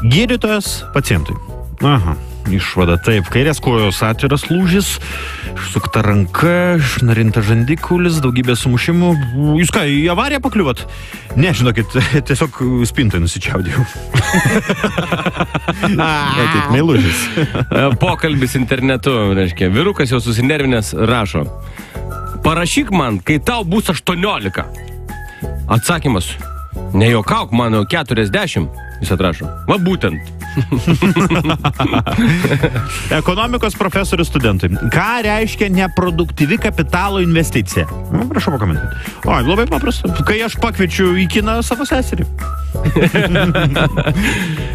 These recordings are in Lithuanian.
Gydytojas pacientui. Aha, išvada taip. Kairės kojos atviras lūžis, sukta ranka, išnarinta žandikulis, daugybė sumušimų. Jūs ką, į avariją pakliuvot? Ne, žinokit, tiesiog spintai nusičiaudėjau. Netik, meilužis. Pokalbis internetu, reiškia, vyrukas jau susinervinęs rašo. Parašyk man, kai tau bus 18. Atsakymas. Nejuokauk, mano 40. Jis atrašo. Va būtent. Ekonomikos profesorius studentui. Ką reiškia neproduktyvi kapitalo investicija? Prašau pakomentuoti. O, labai paprasta. Kai aš pakviečiu į kiną savo seserį.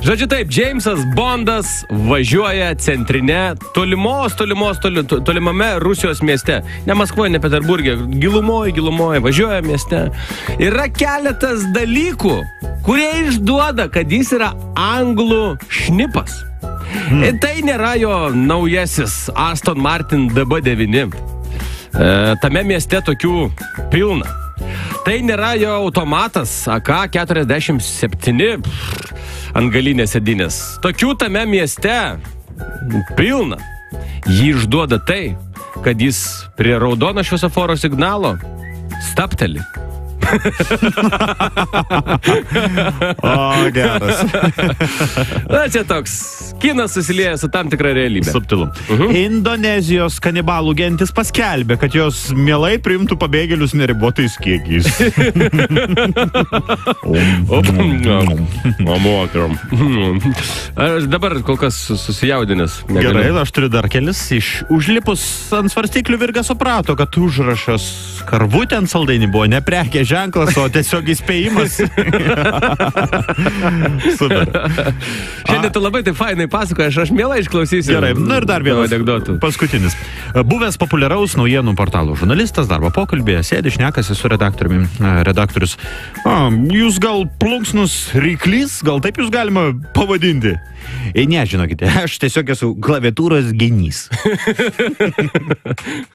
Žodžiu taip, Džeimsas Bondas važiuoja centrinė tolimame Rusijos mieste. Ne Maskvoje, ne Peterburgė. Gilumoje, važiuoja mieste. Yra keletas dalykų, kurie išduoda, kad jis yra anglų šnipas. Tai nėra jo naujasis Aston Martin DB9. Tame mieste tokių pilna. Tai nėra jo automatas AK-47 ant galinės sėdynės. Tokių tame mieste pilna. Jį išduoda tai, kad jis prie raudono šviesoforo signalo stapteli. O, geras. Na, čia toks kinas susilieja su tam tikra realybė. Subtilu. Indonezijos kanibalų gentis paskelbė, kad jos mielai priimtų pabėgėlius neribotais kiekiais. Aš dabar kol kas susijaudinęs. Gerai, aš turiu dar kelis. Užlipus ant svarstyklių Virgas suprato, kad užrašas karvutė ant saldainį buvo ne prekės ženklas, o tiesiog įspėjimas. Super. Šiandien tu labai taip fainai pasakoji, aš mielai išklausysiu. Gerai, na ir dar vienas anekdotų. Paskutinis. Buvęs populiaraus naujienų portalų žurnalistas darbo pokalbėje sėdi, šnekasi su redaktoriumi. Redaktorius, jūs gal plunksnus ryklys, gal taip jūs galima pavadinti? Ne, žinokite, aš tiesiog esu klaviatūros genys.